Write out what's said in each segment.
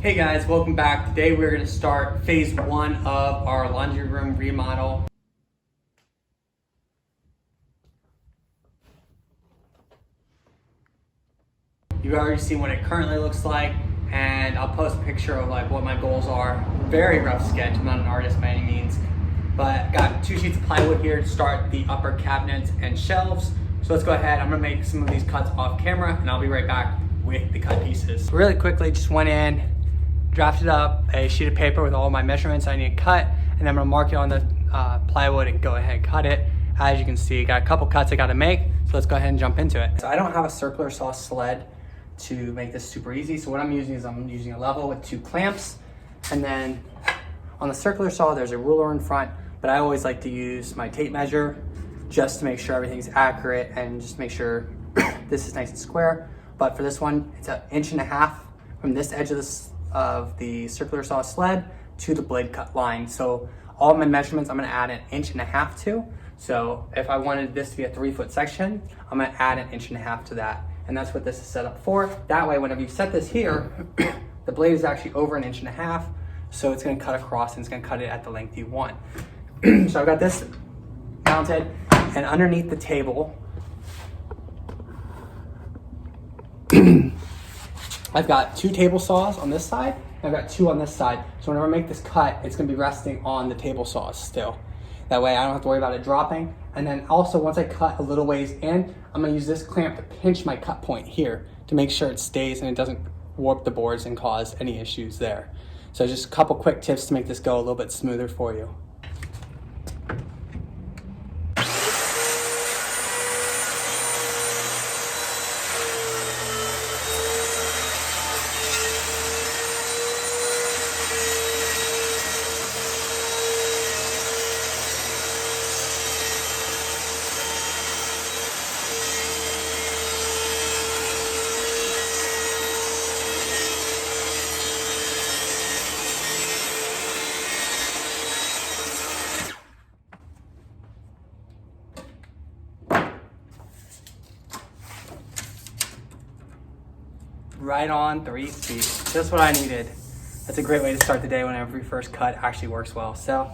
Hey guys, welcome back. Today we're going to start phase 1 of our laundry room remodel. You've already seen what it currently looks like, and I'll post a picture of what my goals are. Very rough sketch, I'm not an artist by any means, but got 2 sheets of plywood here to start the upper cabinets and shelves. So let's go ahead, I'm going to make some of these cuts off camera and I'll be right back with the cut pieces. Really quickly, just went in, drafted up a sheet of paper with all my measurements I need to cut, and then I'm gonna mark it on the plywood and go ahead and cut it. As you can see, got a couple cuts I gotta make, so let's go ahead and jump into it. So I don't have a circular saw sled to make this super easy, so what I'm using is I'm using a level with 2 clamps, and then on the circular saw there's a ruler in front, but I always like to use my tape measure just to make sure everything's accurate and just make sure this is nice and square. But for this one, it's 1.5 inches from this edge of the circular saw sled to the blade cut line. So all my measurements I'm gonna add 1.5 inches to. So if I wanted this to be a 3-foot section, I'm gonna add 1.5 inches to that. And that's what this is set up for. That way, whenever you set this here, the blade is actually over 1.5 inches. So it's gonna cut across and it's gonna cut it at the length you want. So I've got this mounted, and underneath the table, I've got 2 table saws on this side, and I've got 2 on this side. So whenever I make this cut, it's gonna be resting on the table saws still. That way I don't have to worry about it dropping. And then also once I cut a little ways in, I'm gonna use this clamp to pinch my cut point here to make sure it stays and it doesn't warp the boards and cause any issues there. So just a couple quick tips to make this go a little bit smoother for you. Right on 3 feet, just what I needed. That's a great way to start the day when every first cut actually works well. So,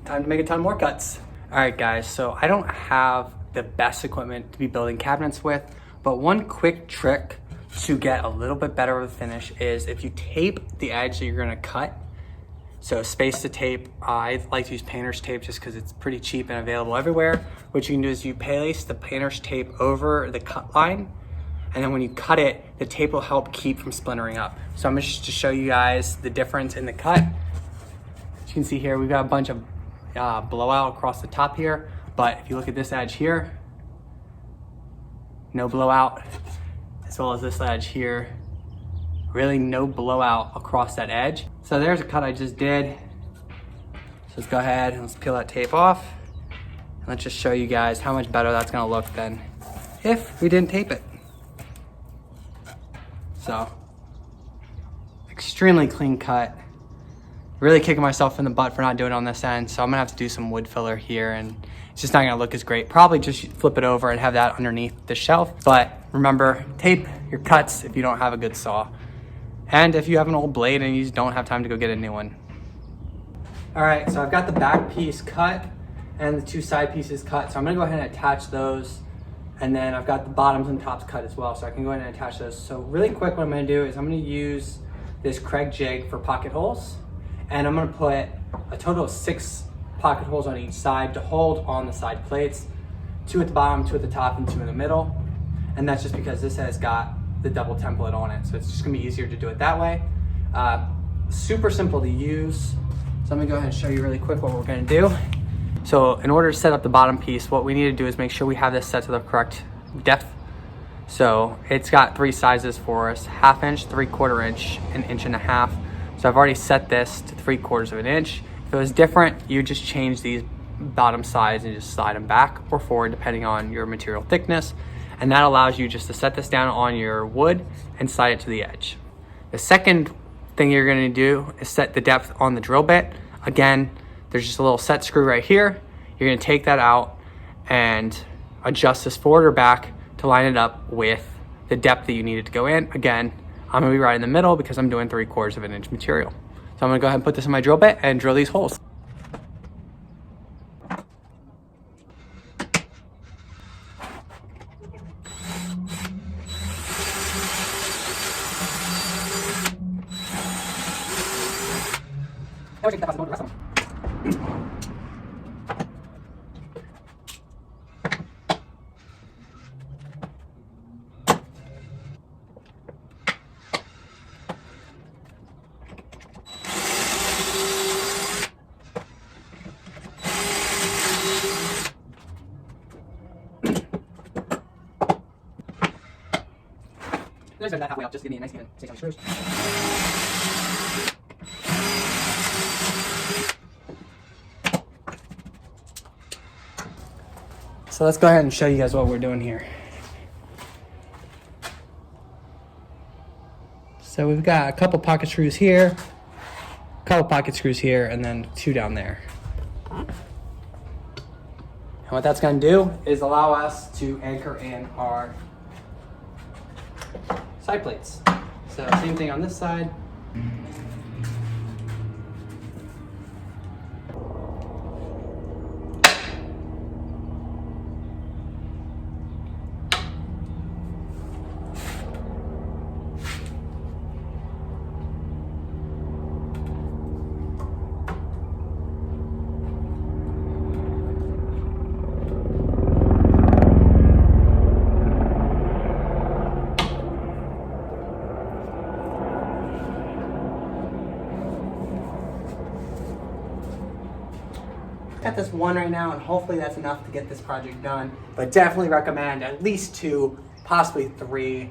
time to make a ton more cuts. All right guys, so I don't have the best equipment to be building cabinets with, but one quick trick to get a little bit better of a finish is if you tape the edge that you're gonna cut. So space the tape, I like to use painter's tape just because it's pretty cheap and available everywhere. What you can do is you place the painter's tape over the cut line, and then when you cut it, the tape will help keep from splintering up. So I'm just to show you guys the difference in the cut. As you can see here, we've got a bunch of blowout across the top here, but if you look at this edge here, no blowout, as well as this edge here, really no blowout across that edge. So there's a cut I just did. So let's go ahead and let's peel that tape off. And let's just show you guys how much better that's gonna look than if we didn't tape it. So, extremely clean cut. Really kicking myself in the butt for not doing it on this end. So I'm gonna have to do some wood filler here and it's just not gonna look as great. Probably just flip it over and have that underneath the shelf. But remember, tape your cuts if you don't have a good saw. And if you have an old blade and you just don't have time to go get a new one. All right, so I've got the back piece cut and the 2 side pieces cut. So I'm gonna go ahead and attach those. And then I've got the bottoms and tops cut as well, so I can go ahead and attach those. So really quick, what I'm gonna do is I'm gonna use this Hardware Jig for pocket holes, and I'm gonna put a total of 6 pocket holes on each side to hold on the side plates, 2 at the bottom, 2 at the top, and 2 in the middle. And that's just because this has got the double template on it, so it's just gonna be easier to do it that way. Super simple to use. So I'm gonna go ahead and show you really quick what we're gonna do. So in order to set up the bottom piece, what we need to do is make sure we have this set to the correct depth. So it's got 3 sizes for us: 1/2 inch, 3/4 inch, and 1.5 inches. So I've already set this to 3/4 inch. If it was different, you just change these bottom sides and just slide them back or forward depending on your material thickness. And that allows you just to set this down on your wood and slide it to the edge. The second thing you're gonna do is set the depth on the drill bit. Again, there's just a little set screw right here. You're gonna take that out and adjust this forward or back to line it up with the depth that you need it to go in. Again, I'm gonna be right in the middle because I'm doing 3/4 of an inch material. So I'm gonna go ahead and put this in my drill bit and drill these holes. There's that halfway up, just give me a nice even 6 on screws. So let's go ahead and show you guys what we're doing here. So we've got a couple pocket screws here, a couple pocket screws here, and then 2 down there. And what that's going to do is allow us to anchor in our side plates. So same thing on this side. Got this one right now, and hopefully that's enough to get this project done. But definitely recommend at least 2, possibly 3.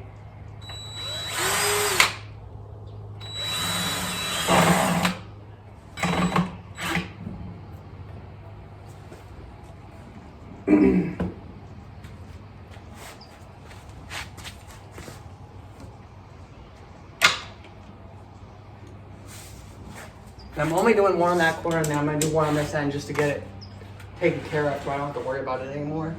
I'm only doing one on that corner, and then I'm going to do one on this end just to get it taken care of so I don't have to worry about it anymore.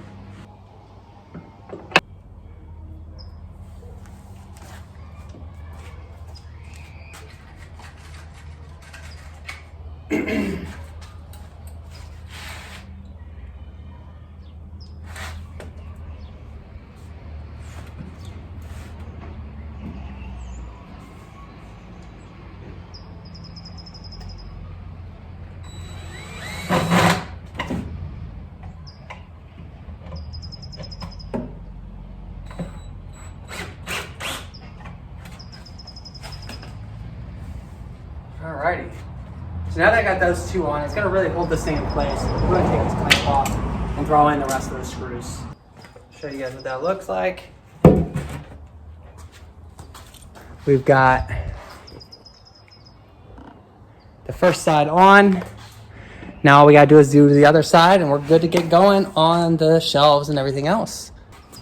Alrighty, so now that I got those 2 on, it's going to really hold this thing in place. I'm going to take this clamp off and throw in the rest of those screws. Show you guys what that looks like. We've got the first side on. Now all we got to do is do the other side, and we're good to get going on the shelves and everything else.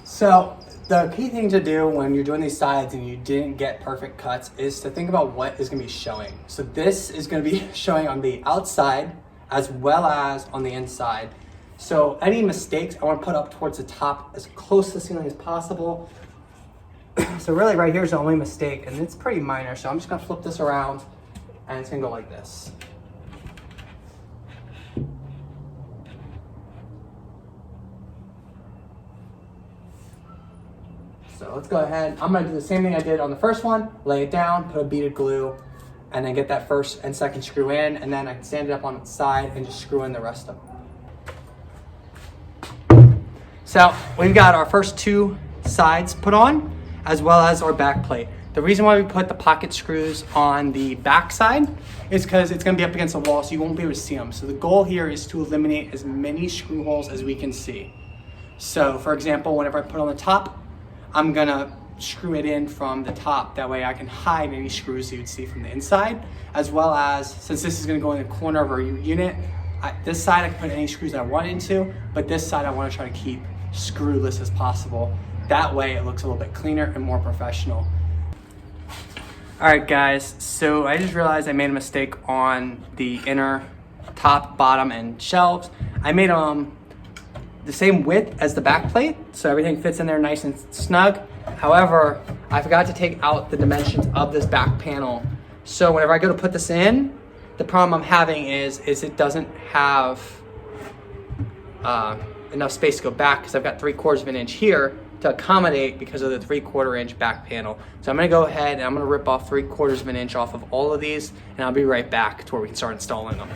So the key thing to do when you're doing these sides and you didn't get perfect cuts is to think about what is going to be showing. So this is going to be showing on the outside as well as on the inside. So any mistakes I want to put up towards the top as close to the ceiling as possible. So really right here is the only mistake, and it's pretty minor. So I'm just going to flip this around, and it's going to go like this. So let's go ahead. I'm going to do the same thing I did on the first one. Lay it down, put a beaded glue, and then get that first and second screw in, and then I can stand it up on its side and just screw in the rest of them. So we've got our first 2 sides put on, as well as our back plate. The reason why we put the pocket screws on the back side is because it's going to be up against the wall, so you won't be able to see them. So the goal here is to eliminate as many screw holes as we can see. So for example, whenever I put on the top, I'm gonna screw it in from the top. That way I can hide any screws you'd see from the inside, as well as, since this is gonna go in the corner of our unit, this side I can put any screws that I want into, but this side I wanna try to keep screwless as possible. That way it looks a little bit cleaner and more professional. All right guys, so I just realized I made a mistake on the inner top, bottom, and shelves. I made the same width as the back plate, so everything fits in there nice and snug. However, I forgot to take out the dimensions of this back panel. So whenever I go to put this in, the problem I'm having is it doesn't have enough space to go back because I've got 3/4 of an inch here to accommodate because of the 3/4 inch back panel. So I'm gonna go ahead and I'm gonna rip off 3/4 of an inch off of all of these, and I'll be right back to where we can start installing them.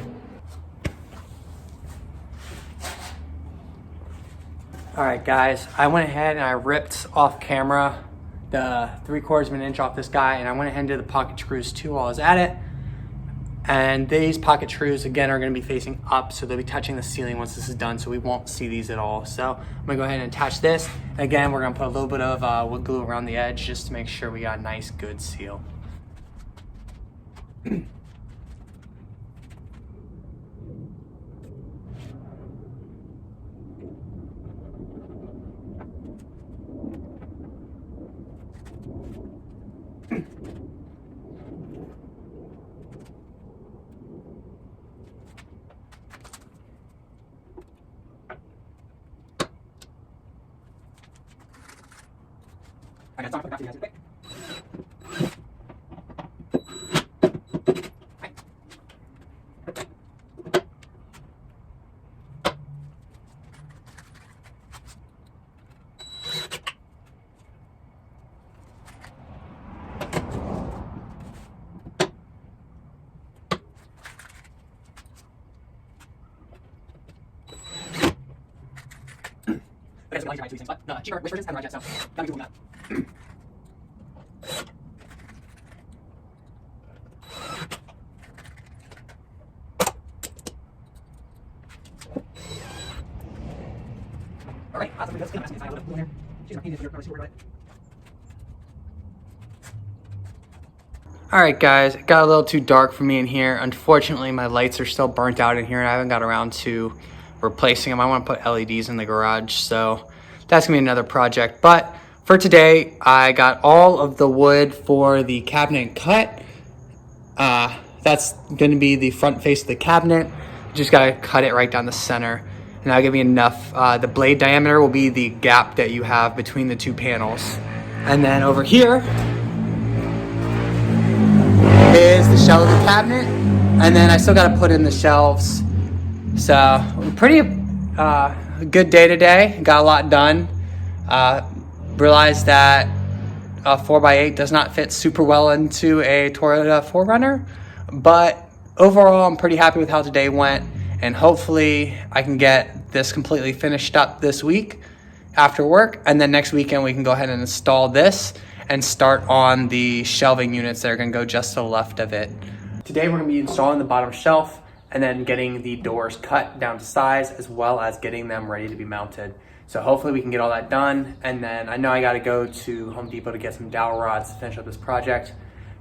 All right, guys, I went ahead and I ripped off camera the 3/4 of an inch off this guy, and I went ahead and did the pocket screws too while I was at it. And these pocket screws, again, are gonna be facing up, so they'll be touching the ceiling once this is done, so we won't see these at all. So I'm gonna go ahead and attach this. Again, we're gonna put a little bit of wood glue around the edge just to make sure we got a nice, good seal. I got some back to you guys real quick. But it's two things, but cheaper, which versions and right, so gotta be doing that. All right, awesome. Let's get a little bit here. She's not painted for your All right, guys, it got a little too dark for me in here. Unfortunately, my lights are still burnt out in here, and I haven't got around to replacing them. I want to put LEDs in the garage, so that's gonna be another project. But for today, I got all of the wood for the cabinet cut. That's gonna be the front face of the cabinet. Just gotta cut it right down the center, and that'll give me enough. The blade diameter will be the gap that you have between the two panels. And then over here is the shell of the cabinet, and then I still got to put in the shelves. So pretty good day today. Got a lot done. Realized that a 4x8 does not fit super well into a Toyota 4Runner, but overall I'm pretty happy with how today went, and hopefully I can get this completely finished up this week after work, and then next weekend we can go ahead and install this and start on the shelving units that are gonna go just to the left of it. Today we're gonna be installing the bottom shelf and then getting the doors cut down to size, as well as getting them ready to be mounted. So hopefully we can get all that done, and then I know I gotta go to Home Depot to get some dowel rods to finish up this project,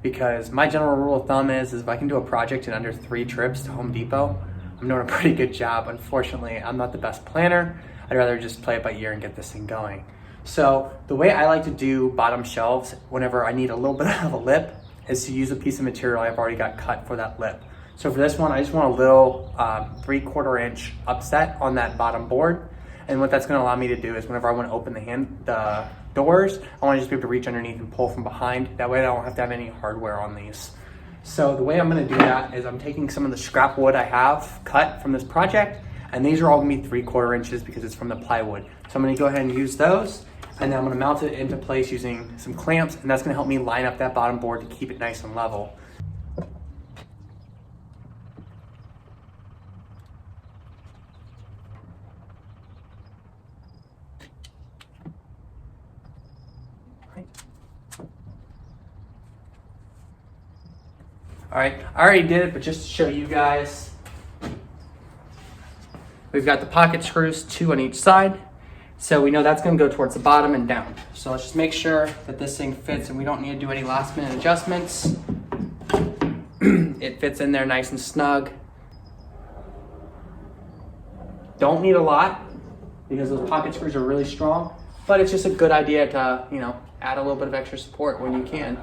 because my general rule of thumb is if I can do a project in under 3 trips to Home Depot, I'm doing a pretty good job. Unfortunately, I'm not the best planner. I'd rather just play it by ear and get this thing going. So the way I like to do bottom shelves whenever I need a little bit of a lip is to use a piece of material I've already got cut for that lip. So for this one, I just want a little 3/4 inch upset on that bottom board. And what that's gonna allow me to do is whenever I wanna open the doors, I wanna just be able to reach underneath and pull from behind. That way I don't have to have any hardware on these. So the way I'm gonna do that is I'm taking some of the scrap wood I have cut from this project, and these are all gonna be 3/4 inches because it's from the plywood. So I'm gonna go ahead and use those, and then I'm gonna mount it into place using some clamps, and that's gonna help me line up that bottom board to keep it nice and level. All right, I already did it, but just to show you guys, we've got the pocket screws, 2 on each side. So we know that's gonna go towards the bottom and down. So let's just make sure that this thing fits and we don't need to do any last minute adjustments. It fits in there nice and snug. Don't need a lot because those pocket screws are really strong, but it's just a good idea to, add a little bit of extra support when you can.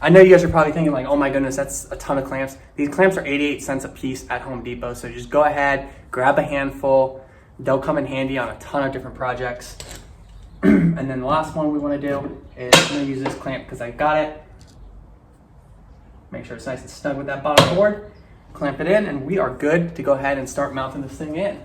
I know you guys are probably thinking like, oh my goodness, that's a ton of clamps. These clamps are 88 cents a piece at Home Depot. So just go ahead, grab a handful. They'll come in handy on a ton of different projects. And then the last one we want to do is I'm going to use this clamp because I got it. Make sure it's nice and snug with that bottom board. Clamp it in and we are good to go ahead and start mounting this thing in.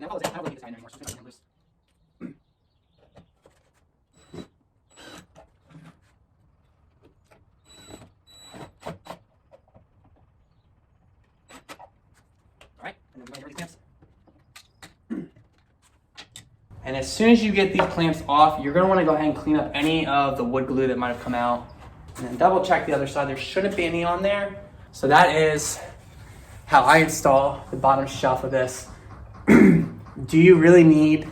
I don't really think it's anymore, so it's numbers. Alright, and then we're going to get these clamps. And as soon as you get these clamps off, you're going to want to go ahead and clean up any of the wood glue that might have come out. And then double check the other side. There shouldn't be any on there. So that is how I install the bottom shelf of this. Do you really need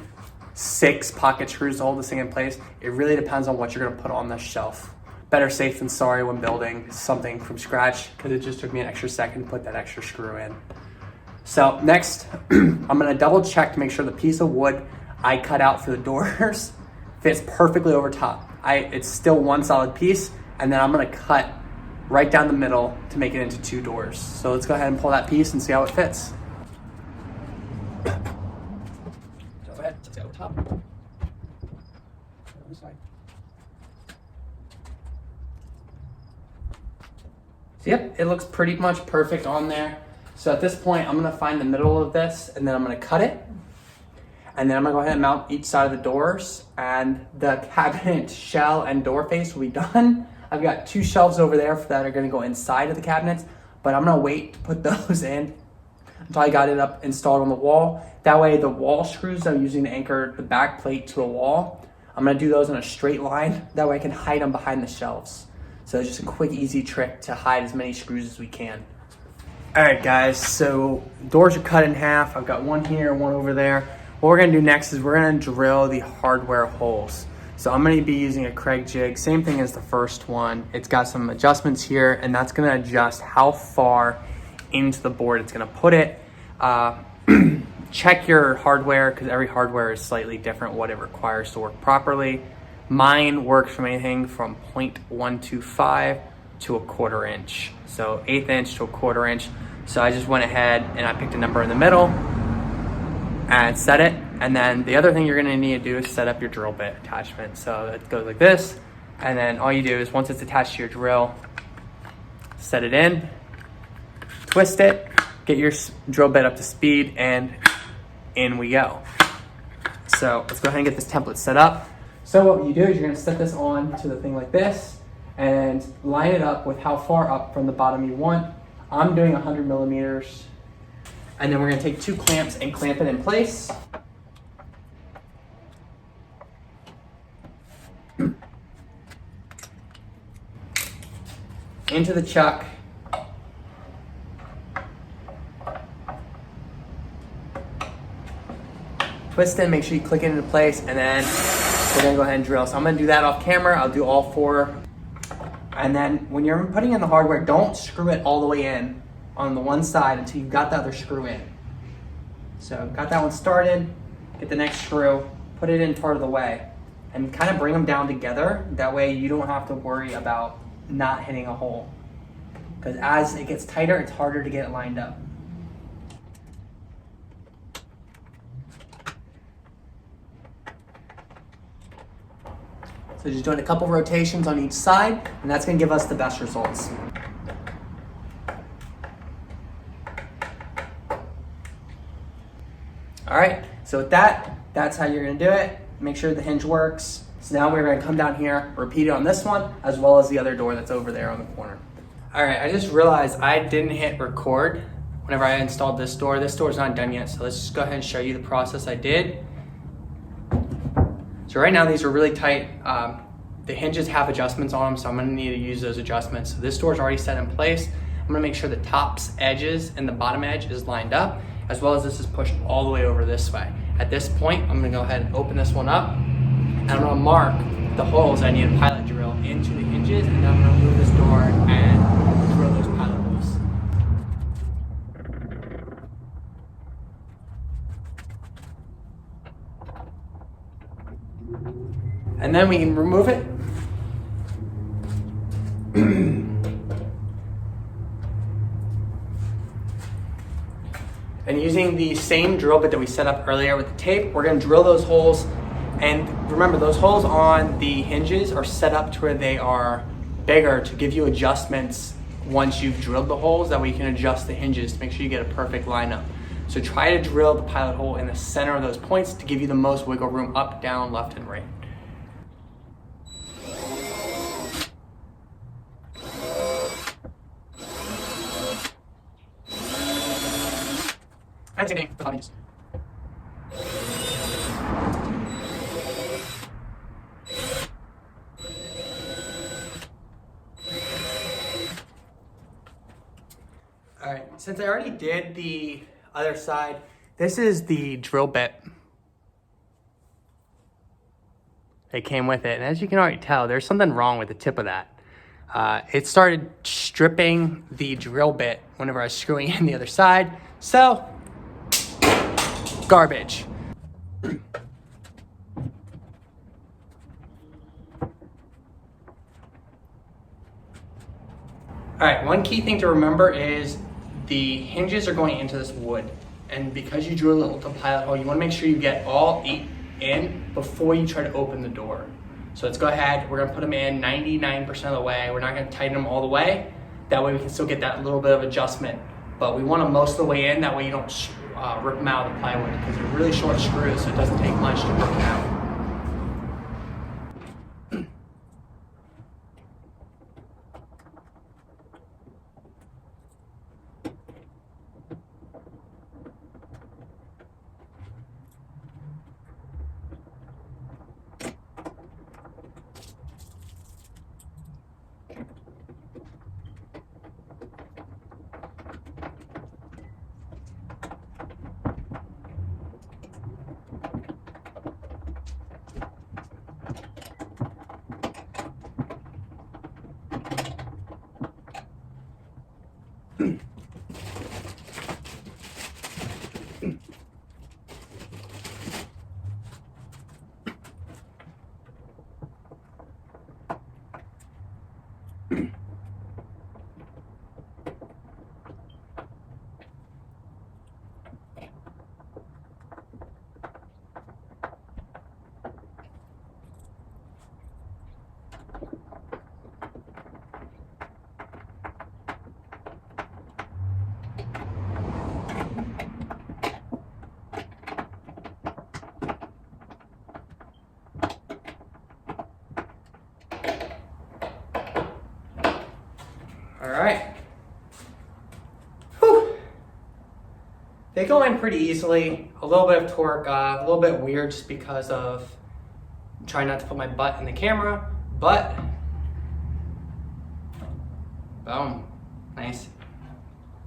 6 pocket screws to hold this thing in place? It really depends on what you're going to put on this shelf. Better safe than sorry when building something from scratch, because it just took me an extra second to put that extra screw in. So next, I'm going to double check to make sure the piece of wood I cut out for the doors fits perfectly over top. It's still one solid piece, and then I'm going to cut right down the middle to make it into 2 doors. So let's go ahead and pull that piece and see how it fits. Go ahead, let's go over top. This side. So yep, it looks pretty much perfect on there. So at this point, I'm gonna find the middle of this and then I'm gonna cut it. And then I'm gonna go ahead and mount each side of the doors, and the cabinet shell and door face will be done. I've got 2 shelves over there that are gonna go inside of the cabinets, but I'm gonna wait to put those in until I got it up installed on the wall. That way the wall screws I'm using to anchor the back plate to a wall, I'm gonna do those in a straight line. That way I can hide them behind the shelves. So it's just a quick, easy trick to hide as many screws as we can. All right, guys, so doors are cut in half. I've got one here, one over there. What we're gonna do next is we're gonna drill the hardware holes. So I'm gonna be using a Hardware Jig, same thing as the first one. It's got some adjustments here, and that's gonna adjust how far into the board it's gonna put it. Check your hardware, because every hardware is slightly different what it requires to work properly. Mine works from anything from 0.125 to a 1/4 inch. So 1/8 inch to a 1/4 inch. So I just went ahead and I picked a number in the middle and set it. And then the other thing you're gonna need to do is set up your drill bit attachment. So it goes like this. And then all you do is once it's attached to your drill, set it in, twist it, get your drill bit up to speed, and in we go. So let's go ahead and get this template set up. So what you do is you're gonna set this on to the thing like this and line it up with how far up from the bottom you want. I'm doing 100 millimeters. And then we're gonna take 2 clamps and clamp it in place. Into the chuck. Twist it, make sure you click it into place, and then we're gonna go ahead and drill. So I'm gonna do that off camera. I'll do all 4. And then when you're putting in the hardware, don't screw it all the way in on the one side until you've got the other screw in. So got that one started, get the next screw, put it in part of the way, and kind of bring them down together. That way you don't have to worry about not hitting a hole. Because as it gets tighter, it's harder to get it lined up. So just doing a couple rotations on each side, and that's gonna give us the best results. All right, so with that, that's how you're gonna do it. Make sure the hinge works. So now we're gonna come down here, repeat it on this one, as well as the other door that's over there on the corner. All right, I just realized I didn't hit record whenever I installed this door. This door's not done yet, so let's just go ahead and show you the process I did. So right now these are really tight. The hinges have adjustments on them, so I'm gonna need to use those adjustments. So this door's already set in place. I'm gonna make sure the top's edges and the bottom edge is lined up, as well as this is pushed all the way over this way. At this point, I'm gonna go ahead and open this one up, and I'm gonna mark the holes I need a pilot drill into the hinges, and then I'm gonna move this door and drill those pilot holes. And then we can remove it. And using the same drill bit that we set up earlier with the tape, we're gonna drill those holes. And remember, those holes on the hinges are set up to where they are bigger to give you adjustments once you've drilled the holes, that way you can adjust the hinges to make sure you get a perfect lineup. So try to drill the pilot hole in the center of those points to give you the most wiggle room up, down, left, and right. And same thing with hinges. All right, since I already did the other side, this is the drill bit. It came with it, and as you can already tell, there's something wrong with the tip of that. It started stripping the drill bit whenever I was screwing in the other side, so garbage. All right, one key thing to remember is the hinges are going into this wood. And because you drill it with a pilot hole, you wanna make sure you get all 8 in before you try to open the door. So let's go ahead, we're gonna put them in 99% of the way. We're not gonna tighten them all the way. That way we can still get that little bit of adjustment. But we want them most of the way in, that way you don't rip them out of the plywood, because they're really short screws, so it doesn't take much to rip them out. All right. Whew. They go in pretty easily. A little bit of torque, a little bit weird just because of trying not to put my butt in the camera, but boom, nice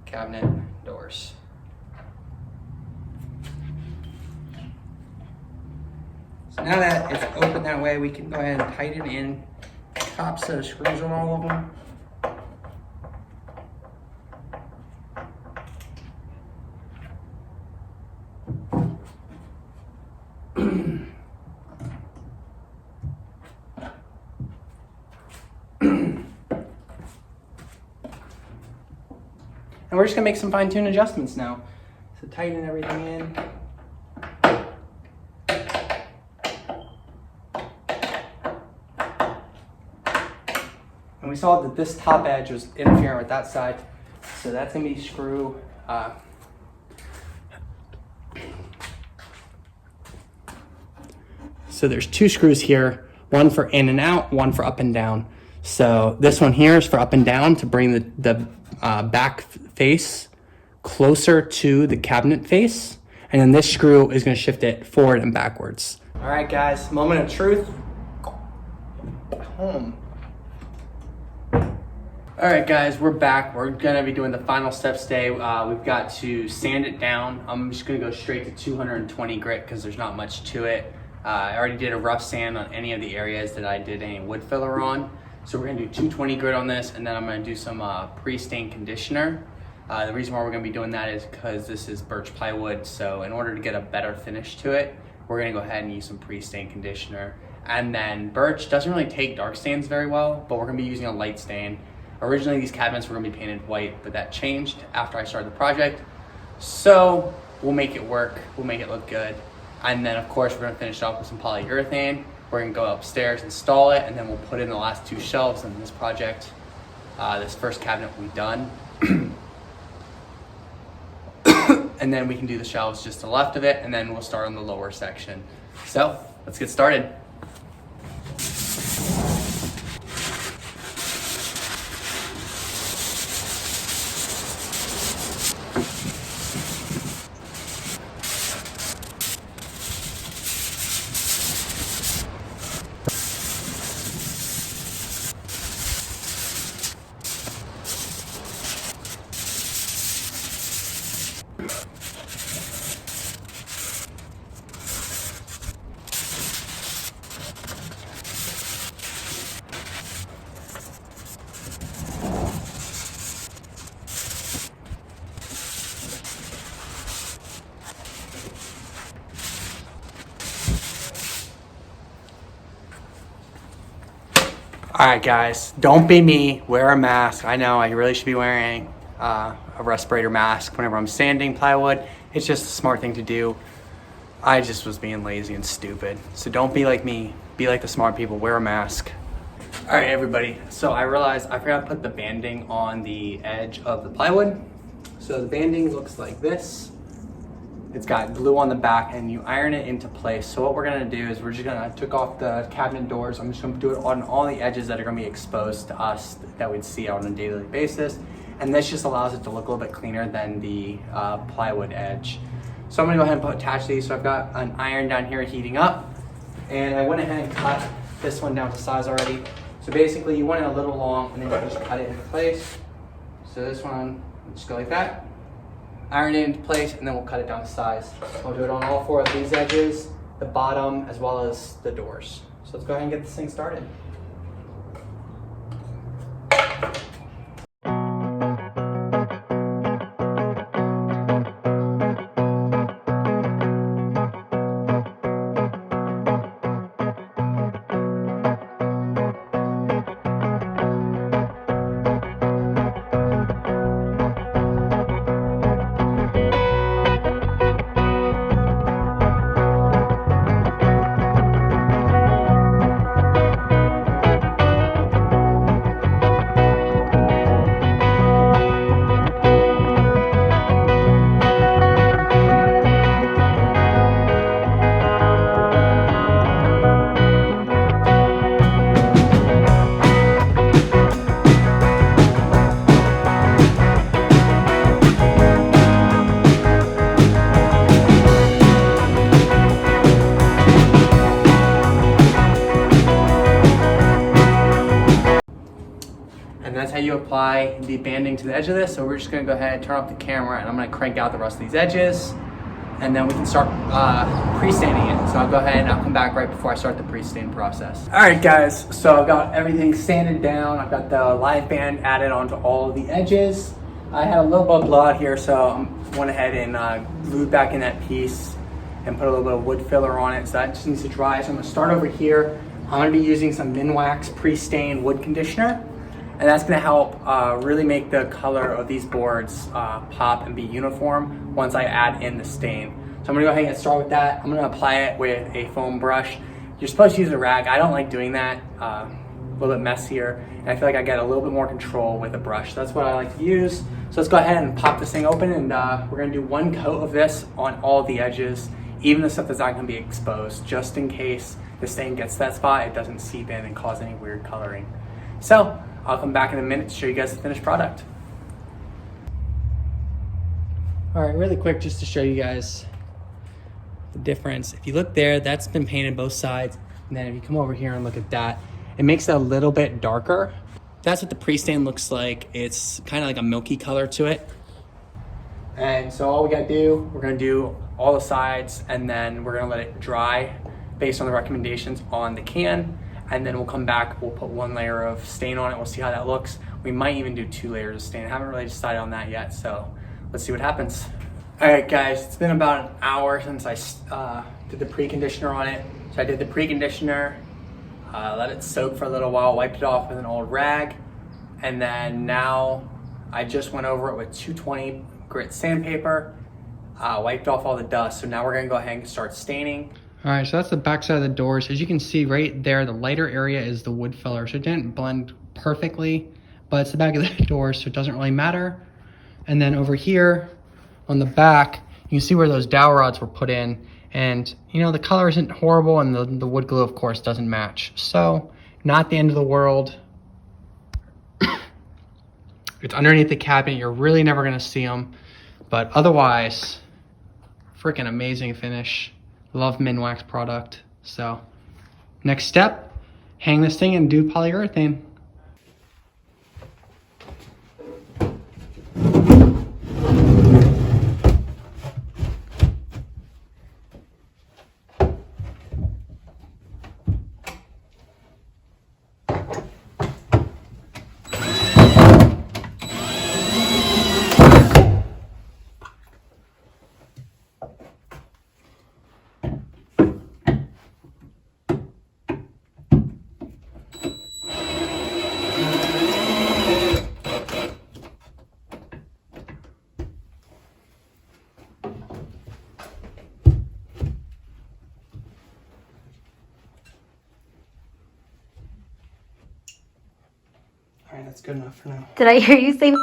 cabinet doors. So now that it's open that way, we can go ahead and tighten in top set of screws on all of them. And we're just gonna make some fine-tune adjustments now. So tighten everything in. And we saw that this top edge was interfering with that side. So that's gonna be screw. So there's 2 screws here, one for in and out, one for up and down. So this one here is for up and down to bring the back face closer to the cabinet face. And then this screw is gonna shift it forward and backwards. All right, guys, moment of truth. Home. All All right, guys, we're back. We're gonna be doing the final steps today. We've got to sand it down. I'm just gonna go straight to 220 grit because there's not much to it. I already did a rough sand on any of the areas that I did any wood filler on. So we're gonna do 220 grit on this, and then I'm gonna do some pre-stain conditioner. The reason why we're gonna be doing that is because this is birch plywood. So in order to get a better finish to it, we're gonna go ahead and use some pre-stain conditioner. And then birch doesn't really take dark stains very well, but we're gonna be using a light stain. Originally, these cabinets were gonna be painted white, but that changed after I started the project. So we'll make it work, we'll make it look good. And then of course, we're gonna finish off with some polyurethane. We're gonna go upstairs, install it, and then we'll put in the last 2 shelves in this project. This first cabinet will be done. And then we can do the shelves just to the left of it, and then we'll start on the lower section. So let's get started. All right, guys, don't be me, wear a mask. I know I really should be wearing a respirator mask whenever I'm sanding plywood. It's just a smart thing to do. I just was being lazy and stupid. So don't be like me, be like the smart people, wear a mask. All right, everybody, so I realized I forgot to put the banding on the edge of the plywood. So the banding looks like this. It's got glue on the back and you iron it into place. So what we're gonna do is we're just gonna take off the cabinet doors. I'm just gonna do it on all the edges that are gonna be exposed to us that we'd see on a daily basis. And this just allows it to look a little bit cleaner than the plywood edge. So I'm gonna go ahead and attach these. So I've got an iron down here heating up, and I went ahead and cut this one down to size already. So basically you want it a little long and then you just cut it into place. So this one, just go like that. Iron it into place, and then we'll cut it down to size. We'll do it on all 4 of these edges, the bottom, as well as the doors. So let's go ahead and get this thing started. And that's how you apply the banding to the edge of this. So we're just gonna go ahead and turn off the camera, and I'm gonna crank out the rest of these edges, and then we can start pre-staining it. So I'll go ahead and I'll come back right before I start the pre-stain process. All right, guys, so I've got everything sanded down. I've got the live band added onto all of the edges. I had a little bit of blowout here, so I went ahead and glued back in that piece and put a little bit of wood filler on it. So that just needs to dry. So I'm gonna start over here. I'm gonna be using some Minwax pre-stain wood conditioner. And that's gonna help really make the color of these boards pop and be uniform once I add in the stain. So I'm gonna go ahead and start with that. I'm gonna apply it with a foam brush. You're supposed to use a rag. I don't like doing that, a little bit messier. And I feel like I get a little bit more control with a brush. That's what I like to use. So let's go ahead and pop this thing open, and we're gonna do 1 coat of this on all the edges, even the stuff that's not gonna be exposed, just in case the stain gets to that spot, it doesn't seep in and cause any weird coloring. So I'll come back in a minute to show you guys the finished product. All right, really quick, just to show you guys the difference. If you look there, that's been painted both sides. And then if you come over here and look at that, it makes it a little bit darker. That's what the pre-stain looks like. It's kind of like a milky color to it. And so all we gotta do, we're gonna do all the sides and then we're gonna let it dry based on the recommendations on the can. And then we'll come back, we'll put 1 layer of stain on it. We'll see how that looks. We might even do 2 layers of stain. I haven't really decided on that yet, so let's see what happens. All right, guys, it's been about an hour since I did the preconditioner on it. So I did the preconditioner, let it soak for a little while, wiped it off with an old rag, and then now I just went over it with 220 grit sandpaper, wiped off all the dust. So now we're gonna go ahead and start staining. All right, so that's the back side of the doors. As you can see right there, the lighter area is the wood filler. So it didn't blend perfectly, but it's the back of the door, so it doesn't really matter. And then over here on the back, you can see where those dowel rods were put in. And you know, the color isn't horrible and the wood glue of course doesn't match. So not the end of the world. It's underneath the cabinet. You're really never gonna see them. But otherwise, freaking amazing finish. Love Minwax product. So next step, hang this thing and do polyurethane. All right, that's good enough for now. Did I hear you say